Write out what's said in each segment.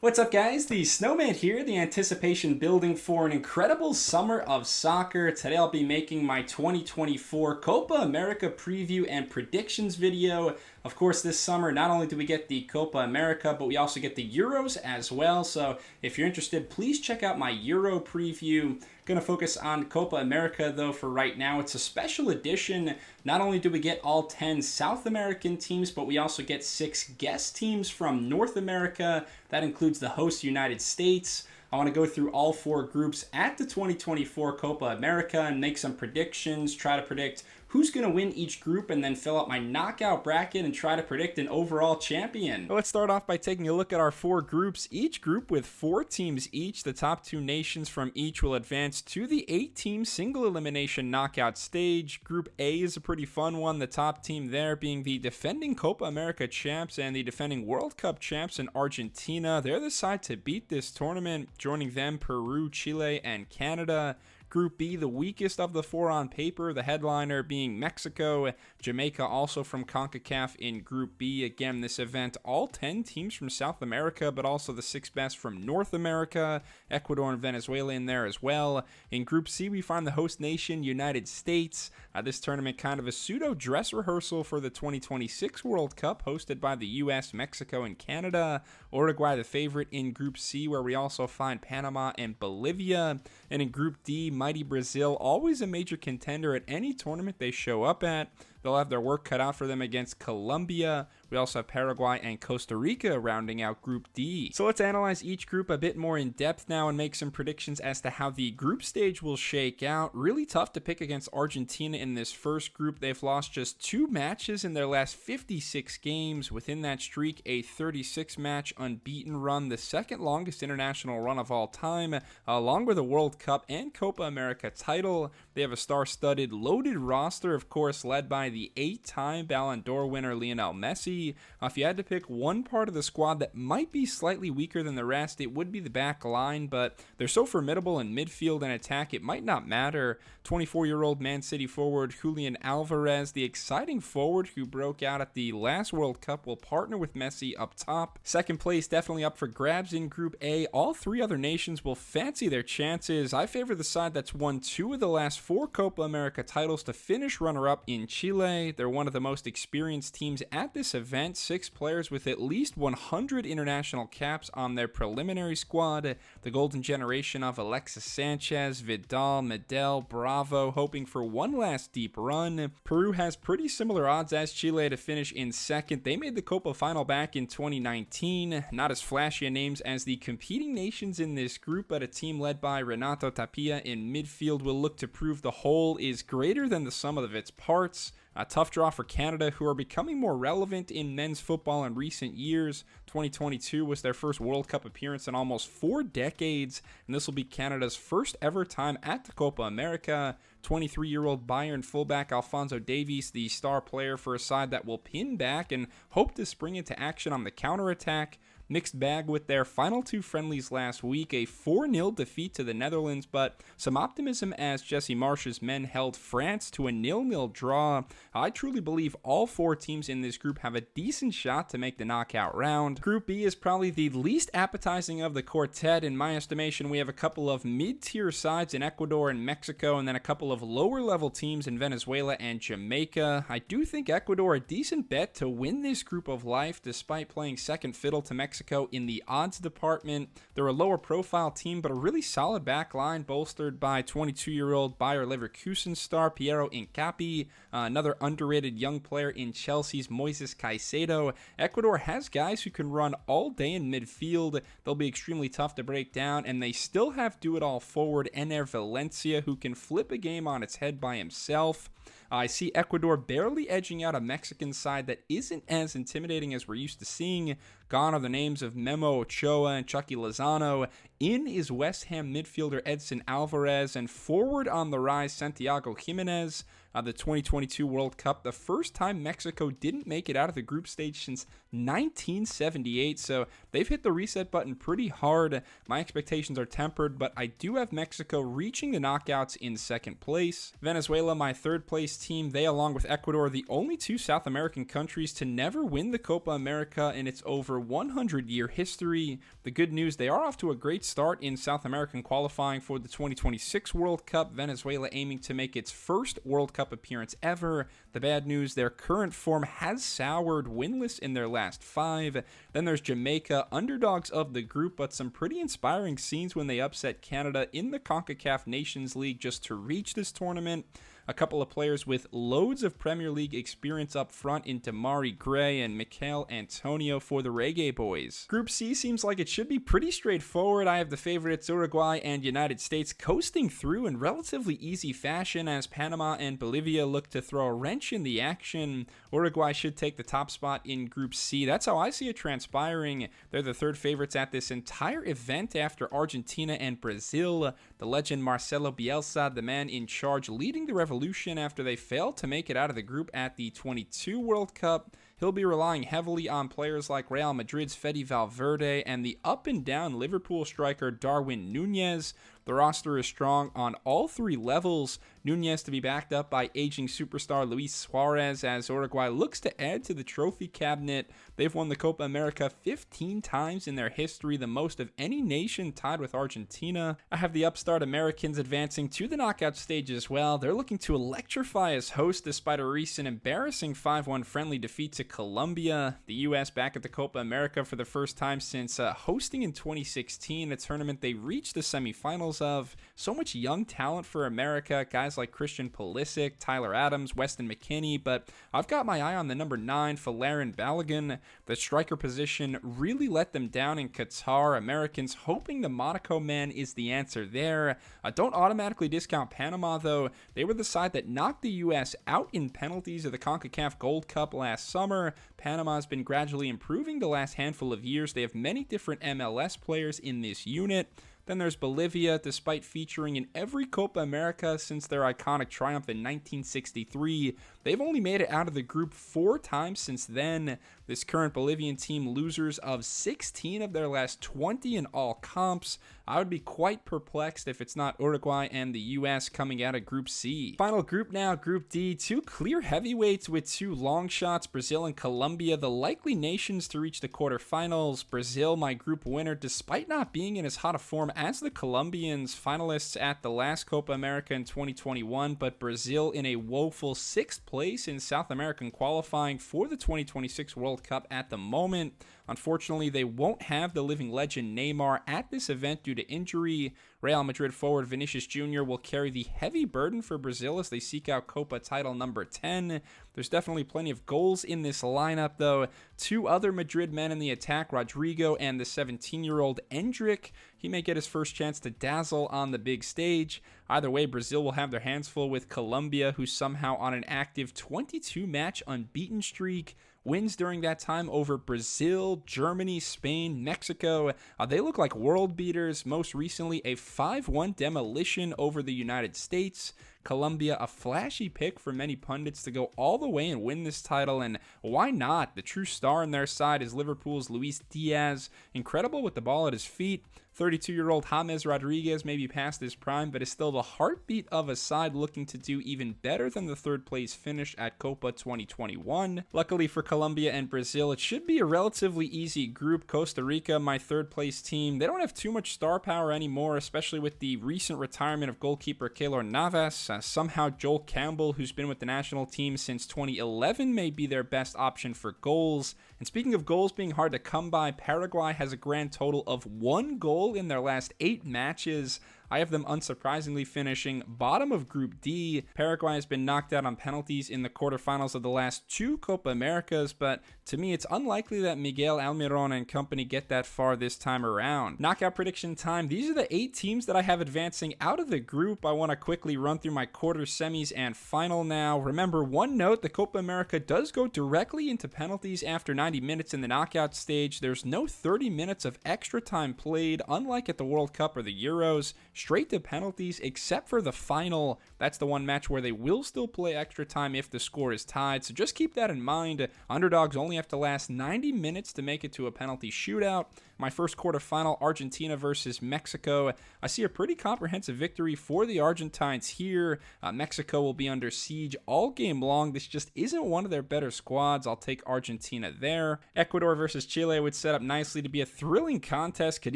What's up, guys? The Snowman here, the anticipation building for an incredible summer of soccer. Today I'll be making my 2024 Copa America preview and predictions video. Of course, this summer, not only do we get the Copa America, but we also get the Euros as well. So if you're interested, please check out my Euro preview. Going to focus on Copa America, though, for right now. It's a special edition. Not only do we get all 10 South American teams, but we also get 6 guest teams from North America. That includes the host United States. I want to go through all 4 groups at the 2024 Copa America and make some predictions, try to predict who's going to win each group, and then fill out my knockout bracket and try to predict an overall champion. Let's start off by taking a look at our 4 groups, each group with 4 teams each. The top 2 nations from each will advance to the 8-team single elimination knockout stage. Group A is a pretty fun one, the top team there being the defending Copa America champs and the defending World Cup champs in Argentina. They're the side to beat this tournament. Joining them, Peru, Chile, and Canada. Group B, the weakest of the 4 on paper, the headliner being Mexico. Jamaica also from CONCACAF in Group B. Again, this event, all 10 teams from South America, but also the 6 best from North America. Ecuador and Venezuela in there as well. In Group C, we find the host nation, United States. This tournament kind of a pseudo dress rehearsal for the 2026 World Cup, hosted by the US, Mexico, and Canada. Uruguay the favorite in Group C, where we also find Panama and Bolivia. And in Group D, mighty Brazil, always a major contender at any tournament they show up at. They'll have their work cut out for them against Colombia. We also have Paraguay and Costa Rica rounding out Group D. So let's analyze each group a bit more in depth now and make some predictions as to how the group stage will shake out. Really tough to pick against Argentina in this first group. They've lost just 2 matches in their last 56 games. Within that streak, a 36-match unbeaten run, the second longest international run of all time, along with a World Cup and Copa America title. They have a star-studded, loaded roster, of course, led by the 8-time Ballon d'Or winner Lionel Messi. If you had to pick one part of the squad that might be slightly weaker than the rest, it would be the back line, but they're so formidable in midfield and attack, it might not matter. 24-year-old Man City forward Julian Alvarez, the exciting forward who broke out at the last World Cup, will partner with Messi up top. Second place definitely up for grabs in Group A. All 3 other nations will fancy their chances. I favor the side that's won 2 of the last 4 Copa America titles to finish runner-up in Chile. They're one of the most experienced teams at this event, 6 players with at least 100 international caps on their preliminary squad. The golden generation of Alexis Sanchez, Vidal, Medel, Bravo, hoping for one last deep run. Peru has pretty similar odds as Chile to finish in second. They made the Copa final back in 2019. Not as flashy a names as the competing nations in this group, but a team led by Renato Tapia in midfield will look to prove the whole is greater than the sum of its parts. A tough draw for Canada, who are becoming more relevant in men's football in recent years. 2022 was their first World Cup appearance in almost 4 decades, and this will be Canada's first ever time at the Copa America. 23-year-old Bayern fullback Alphonso Davies, the star player for a side that will pin back and hope to spring into action on the counterattack. Mixed bag with their final 2 friendlies last week, a 4-0 defeat to the Netherlands, but some optimism as Jesse Marsch's men held France to a 0-0 draw. I truly believe all 4 teams in this group have a decent shot to make the knockout round. Group B is probably the least appetizing of the quartet. In my estimation, we have a couple of mid-tier sides in Ecuador and Mexico, and then a couple of lower-level teams in Venezuela and Jamaica. I do think Ecuador a decent bet to win this group of life, despite playing second fiddle to Mexico in the odds department. They're a lower profile team, but a really solid back line bolstered by 22-year-old Bayer Leverkusen star Piero Incapi, another underrated young player in Chelsea's Moises Caicedo. Ecuador has guys who can run all day in midfield. They'll be extremely tough to break down, and they still have do-it-all forward Ener Valencia, who can flip a game on its head by himself. I see Ecuador barely edging out a Mexican side that isn't as intimidating as we're used to seeing. Gone are the names of Memo Ochoa and Chucky Lozano. In is West Ham midfielder Edson Alvarez, and forward on the rise Santiago Jimenez. The 2022 World Cup, the first time Mexico didn't make it out of the group stage since 1978, so they've hit the reset button pretty hard. My expectations are tempered, but I do have Mexico reaching the knockouts in second place. Venezuela, my third place team, they along with Ecuador, the only 2 South American countries to never win the Copa America in its over 100-year history. The good news, they are off to a great start in South American qualifying for the 2026 World Cup. Venezuela aiming to make its first World Cup appearance ever. The bad news, their current form has soured, winless in their last 5. Then there's Jamaica, underdogs of the group, but some pretty inspiring scenes when they upset Canada in the CONCACAF Nations League just to reach this tournament. A couple of players with loads of Premier League experience up front in Damari Gray and Mikel Antonio for the Reggae Boys. Group C seems like it should be pretty straightforward. I have the favorites Uruguay and United States coasting through in relatively easy fashion as Panama and Bolivia look to throw a wrench in the action. Uruguay should take the top spot in Group C. That's how I see it transpiring. They're the third favorites at this entire event after Argentina and Brazil. The legend Marcelo Bielsa, the man in charge leading the revolution after they failed to make it out of the group at the 22 World Cup. He'll be relying heavily on players like Real Madrid's Fede Valverde and the up-and-down Liverpool striker Darwin Núñez. The roster is strong on all 3 levels. Núñez to be backed up by aging superstar Luis Suarez as Uruguay looks to add to the trophy cabinet. They've won the Copa America 15 times in their history, the most of any nation, tied with Argentina. I have the upstart Americans advancing to the knockout stage as well. They're looking to electrify as hosts despite a recent embarrassing 5-1 friendly defeat to Colombia. The U.S. back at the Copa America for the first time since hosting in 2016, a tournament they reached the semifinals of. So much young talent for America, guys like Christian Pulisic, Tyler Adams, Weston McKennie, but I've got my eye on the number 9, Folarin Balogun. The striker position really let them down in Qatar. Americans hoping the Monaco man is the answer there. Don't automatically discount Panama, though. They were the side that knocked the U.S. out in penalties of the CONCACAF Gold Cup last summer. Panama has been gradually improving the last handful of years. They have many different MLS players in this unit. Then there's Bolivia, despite featuring in every Copa America since their iconic triumph in 1963. They've only made it out of the group 4 times since then. This current Bolivian team losers of 16 of their last 20 in all comps. I would be quite perplexed if it's not Uruguay and the U.S. coming out of Group C. Final group now, Group D. 2 clear heavyweights with 2 long shots, Brazil and Colombia, the likely nations to reach the quarterfinals. Brazil, my group winner, despite not being in as hot a form as the Colombians, finalists at the last Copa America in 2021, but Brazil in a woeful 6th place in South American qualifying for the 2026 World Cup at the moment. Unfortunately, they won't have the living legend Neymar at this event due to injury. Real Madrid forward Vinicius Jr. will carry the heavy burden for Brazil as they seek out Copa title number 10. There's definitely plenty of goals in this lineup, though. 2 other Madrid men in the attack, Rodrigo and the 17-year-old Endrick. He may get his first chance to dazzle on the big stage. Either way, Brazil will have their hands full with Colombia, who's somehow on an active 22-match unbeaten streak. Wins during that time over Brazil, Germany, Spain, Mexico. They look like world beaters. Most recently, a 5-1 demolition over the United States. Colombia, a flashy pick for many pundits to go all the way and win this title, and why not? The true star on their side is Liverpool's Luis Diaz, incredible with the ball at his feet. 32-year-old James Rodriguez may be past his prime, but is still the heartbeat of a side looking to do even better than the 3rd place finish at Copa 2021. Luckily for Colombia and Brazil, it should be a relatively easy group. Costa Rica, my 3rd place team, they don't have too much star power anymore, especially with the recent retirement of goalkeeper Keylor Navas. Somehow Joel Campbell, who's been with the national team since 2011, may be their best option for goals. And speaking of goals being hard to come by, Paraguay has a grand total of 1 goal in their last 8 matches. I have them unsurprisingly finishing bottom of Group D. Paraguay has been knocked out on penalties in the quarterfinals of the last 2 Copa Americas, but to me it's unlikely that Miguel Almiron and company get that far this time around. Knockout prediction time. These are the 8 teams that I have advancing out of the group. I want to quickly run through my quarter, semis, and final now. Remember, one note, the Copa America does go directly into penalties after 90 minutes in the knockout stage. There's no 30 minutes of extra time played, unlike at the World Cup or the Euros. Straight to penalties, except for the final. That's the one match where they will still play extra time if the score is tied, so just keep that in mind. Underdogs only have to last 90 minutes to make it to a penalty shootout. My first quarterfinal, Argentina versus Mexico. I see a pretty comprehensive victory for the Argentines here. Mexico will be under siege all game long. This just isn't one of their better squads. I'll take Argentina there. Ecuador versus Chile would set up nicely to be a thrilling contest. Could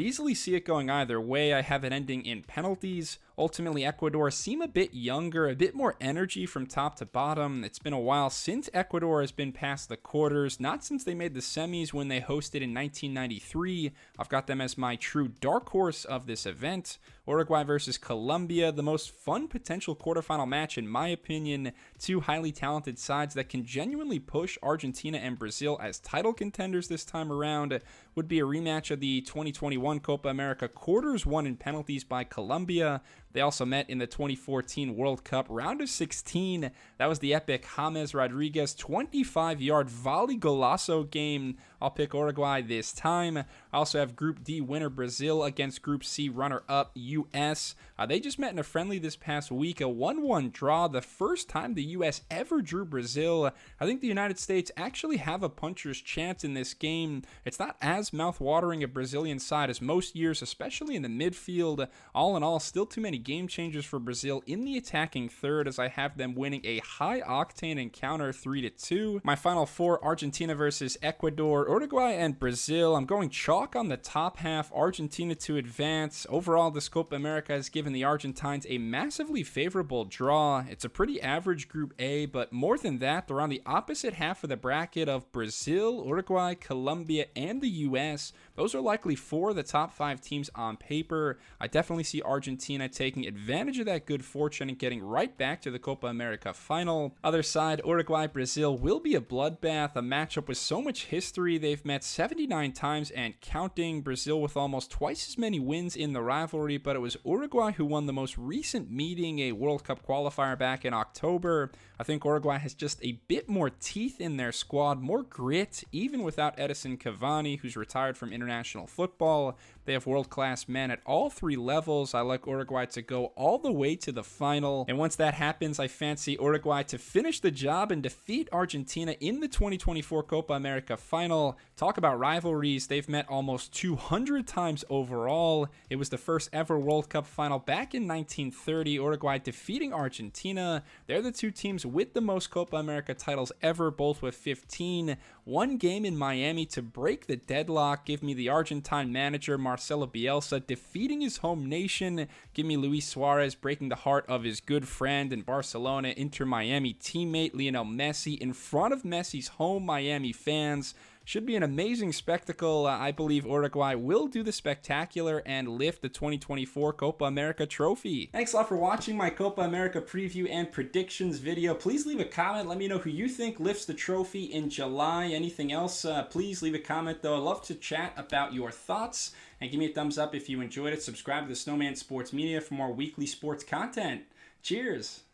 easily see it going either way. I have it ending in penalties. Ultimately, Ecuador seem a bit younger, a bit more energy from top to bottom. It's been a while since Ecuador has been past the quarters, not since they made the semis when they hosted in 1993. I've got them as my true dark horse of this event. Uruguay versus Colombia, the most fun potential quarterfinal match in my opinion. Two highly talented sides that can genuinely push Argentina and Brazil as title contenders this time around. Would be a rematch of the 2021 Copa America quarters won in penalties by Colombia. They also met in the 2014 World Cup round of 16. That was the epic James Rodriguez 25-yard volley golazo game. I'll pick Uruguay this time. I also have Group D winner Brazil against Group C runner-up U.S. They just met in a friendly this past week, a 1-1 draw, the first time the U.S. ever drew Brazil. I think the United States actually have a puncher's chance in this game. It's not as mouth-watering a Brazilian side as most years, especially in the midfield. All in all, still too many game changers for Brazil in the attacking third, as I have them winning a high-octane encounter 3-2. My final four, Argentina versus Ecuador, Uruguay, and Brazil. I'm going chalk on the top half, Argentina to advance. Overall, this Copa America has given the Argentines a massively favorable draw. It's a pretty average Group A, but more than that, they're on the opposite half of the bracket of Brazil, Uruguay, Colombia, and the U.S. Those are likely four of the top five teams on paper. I definitely see Argentina taking advantage of that good fortune and getting right back to the Copa America final. Other side, Uruguay, Brazil will be a bloodbath, a matchup with so much history. They've met 79 times and counting. Brazil with almost twice as many wins in the rivalry, but it was Uruguay who won the most recent meeting, a World Cup qualifier back in October. I think Uruguay has just a bit more teeth in their squad, more grit, even without Edison Cavani, who's retired from international football. They have world-class men at all three levels. I like Uruguay to go all the way to the final. And once that happens, I fancy Uruguay to finish the job and defeat Argentina in the 2024 Copa America final. Talk about rivalries. They've met almost 200 times overall. It was the first ever World Cup final back in 1930. Uruguay defeating Argentina. They're the two teams with the most Copa America titles ever, both with 15. One game in Miami to break the deadlock. Give me the Argentine manager Marcelo Bielsa defeating his home nation. Give me Luis Suarez breaking the heart of his good friend and Barcelona Inter Miami teammate Lionel Messi in front of Messi's home Miami fans. Should be an amazing spectacle. I believe Uruguay will do the spectacular and lift the 2024 Copa America trophy. Thanks a lot for watching my Copa America preview and predictions video. Please leave a comment. Let me know who you think lifts the trophy in July. Anything else, please leave a comment though. I'd love to chat about your thoughts. And give me a thumbs up if you enjoyed it. Subscribe to the Snowman Sports Media for more weekly sports content. Cheers!